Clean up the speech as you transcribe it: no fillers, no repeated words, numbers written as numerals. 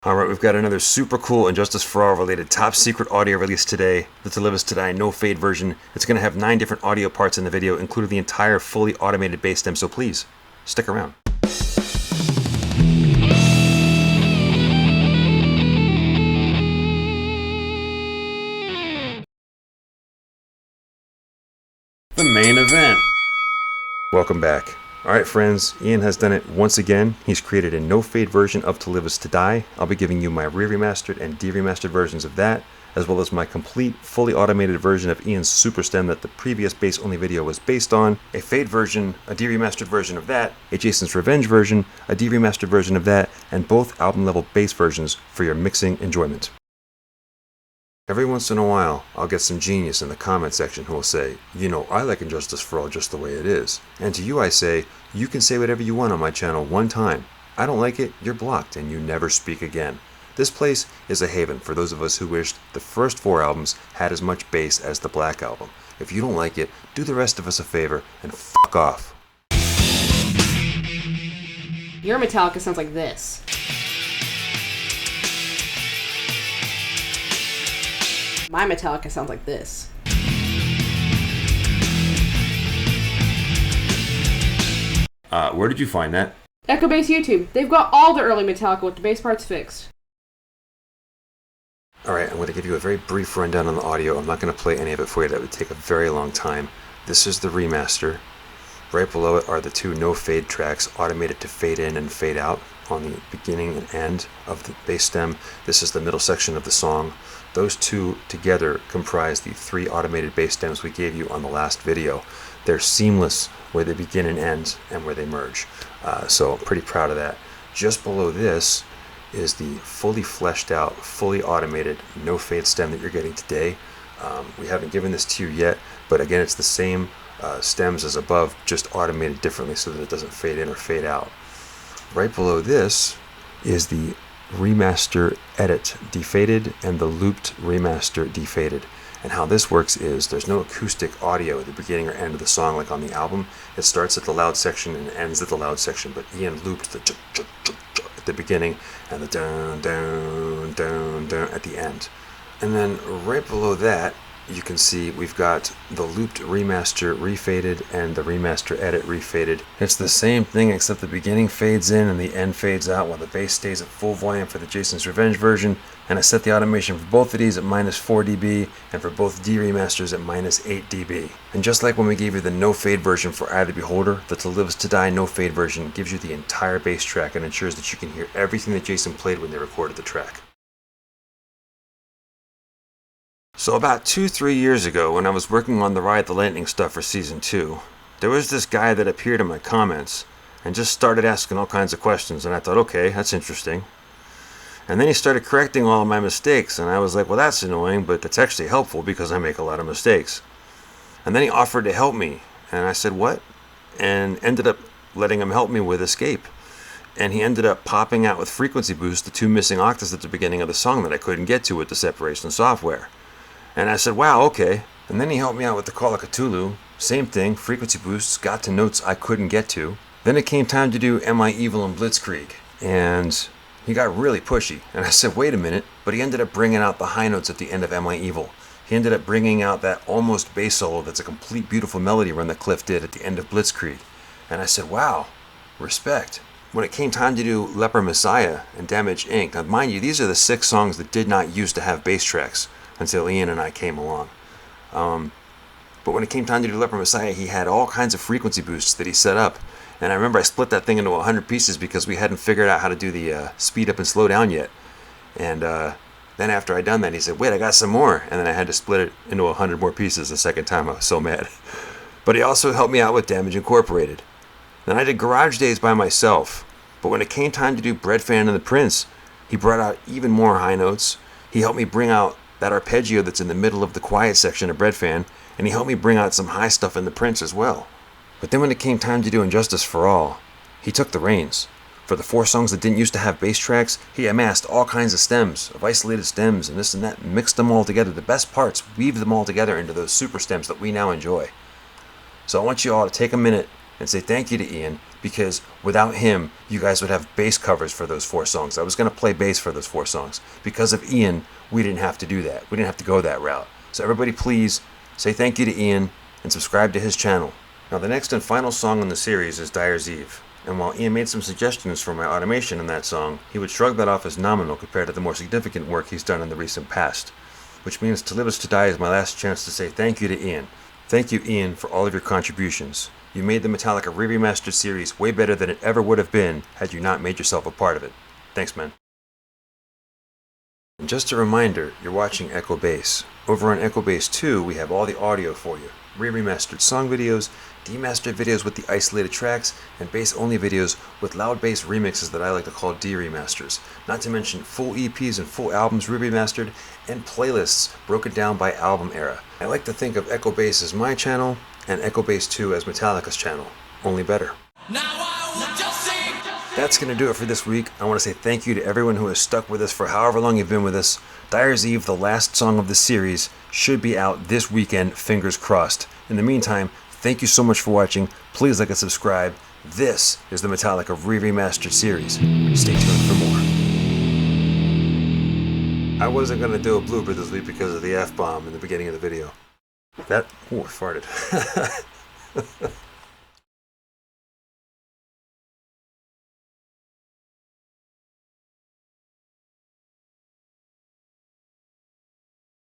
Alright, we've got another super cool Injustice for All related top secret audio release today that delivers today no fade version. It's going to have 9 different audio parts in the video, including the entire fully automated bass stem, so please, stick around. The main event. Welcome back. Alright friends, Ian has done it once again. He's created a no-fade version of To Live Is To Die. I'll be giving you my re-remastered and de-remastered versions of that, as well as my complete, fully automated version of Ian's super stem that the previous bass-only video was based on, a fade version, a de-remastered version of that, a Jason's Revenge version, a de-remastered version of that, and both album-level bass versions for your mixing enjoyment. Every once in a while, I'll get some genius in the comment section who will say, you know, I like Injustice for All just the way it is. And to you I say, you can say whatever you want on my channel one time. I don't like it, you're blocked, and you never speak again. This place is a haven for those of us who wished the first 4 albums had as much bass as the Black Album. If you don't like it, do the rest of us a favor and fuck off. Your Metallica sounds like this. My Metallica sounds like this. Where did you find that? Echo Bass YouTube. They've got all the early Metallica with the bass parts fixed. Alright, I'm going to give you a very brief rundown on the audio. I'm not going to play any of it for you. That would take a very long time. This is the remaster. Right below it are the 2 no-fade tracks, automated to fade in and fade out on the beginning and end of the bass stem. This is the middle section of the song. Those 2 together comprise the 3 automated bass stems we gave you on the last video. They're seamless where they begin and end and where they merge. So I'm pretty proud of that. Just below this is the fully fleshed out, fully automated no fade stem that you're getting today. We haven't given this to you yet, but again, it's the same stems as above, just automated differently so that it doesn't fade in or fade out. Right below this is the remaster edit defaded and the looped remaster defaded. And how this works is there's no acoustic audio at the beginning or end of the song like on the album. It starts at the loud section and ends at the loud section, but Ian looped the at the beginning and the down down down down at the end. And then right below that you can see we've got the looped remaster refaded and the remaster edit refaded. It's the same thing except the beginning fades in and the end fades out while the bass stays at full volume for the Jason's Revenge version, and I set the automation for both of these at -4 dB and for both de-remasters at -8 dB. And just like when we gave you the no fade version for Eye of the Beholder, the To Live Is To Die no fade version gives you the entire bass track and ensures that you can hear everything that Jason played when they recorded the track. So about 2-3 years ago, when I was working on the Ride the Lightning stuff for Season 2, there was this guy that appeared in my comments and just started asking all kinds of questions, and I thought, okay, that's interesting. And then he started correcting all of my mistakes, and I was like, well, that's annoying, but that's actually helpful because I make a lot of mistakes. And then he offered to help me, and I said, what? And ended up letting him help me with Escape. And he ended up popping out with Frequency Boost the 2 missing octaves at the beginning of the song that I couldn't get to with the separation software. And I said, wow, okay. And then he helped me out with the Call of Cthulhu. Same thing, frequency boosts, got to notes I couldn't get to. Then it came time to do Am I Evil and Blitzkrieg. And he got really pushy. And I said, wait a minute. But he ended up bringing out the high notes at the end of Am I Evil. He ended up bringing out that almost bass solo that's a complete beautiful melody run that Cliff did at the end of Blitzkrieg. And I said, wow, respect. When it came time to do Leper Messiah and Damage Inc., now mind you, these are the 6 songs that did not used to have bass tracks until Ian and I came along. But when it came time to do Leper Messiah, he had all kinds of frequency boosts that he set up. And I remember I split that thing into 100 pieces because we hadn't figured out how to do the speed up and slow down yet. And then after I'd done that, he said, wait, I got some more. And then I had to split it into 100 more pieces the second time. I was so mad. But he also helped me out with Damage Incorporated. Then I did Garage Days by myself. But when it came time to do Breadfan and the Prince, he brought out even more high notes. He helped me bring out that arpeggio that's in the middle of the quiet section of Breadfan, and he helped me bring out some high stuff in the Prince as well. But then when it came time to do Injustice for All, he took the reins. For the 4 songs that didn't used to have bass tracks, he amassed all kinds of stems, of isolated stems and this and that, and mixed them all together. The best parts, weaved them all together into those super stems that we now enjoy. So I want you all to take a minute and say thank you to Ian, because without him, you guys would have bass covers for those 4 songs. I was going to play bass for those 4 songs. Because of Ian, we didn't have to do that. We didn't have to go that route. So everybody please say thank you to Ian and subscribe to his channel. Now the next and final song in the series is Dyer's Eve. And while Ian made some suggestions for my automation in that song, he would shrug that off as nominal compared to the more significant work he's done in the recent past. Which means To Live Is To Die is my last chance to say thank you to Ian. Thank you, Ian, for all of your contributions. You made the Metallica Re-Remastered series way better than it ever would have been had you not made yourself a part of it. Thanks, man. And just a reminder, you're watching Echo Bass. Over on Echo Bass 2, we have all the audio for you. Re-remastered song videos, demastered videos with the isolated tracks, and bass-only videos with loud bass remixes that I like to call D-remasters. Not to mention full EPs and full albums re-remastered, and playlists broken down by album era. I like to think of Echo Bass as my channel, and Echo Bass 2 as Metallica's channel. Only better. That's going to do it for this week. I want to say thank you to everyone who has stuck with us for however long you've been with us. Dyer's Eve, the last song of the series, should be out this weekend, fingers crossed. In the meantime, thank you so much for watching. Please like and subscribe. This is the Metallica Re-Remastered series. Stay tuned for more. I wasn't going to do a blooper this week because of the F-bomb in the beginning of the video. I farted.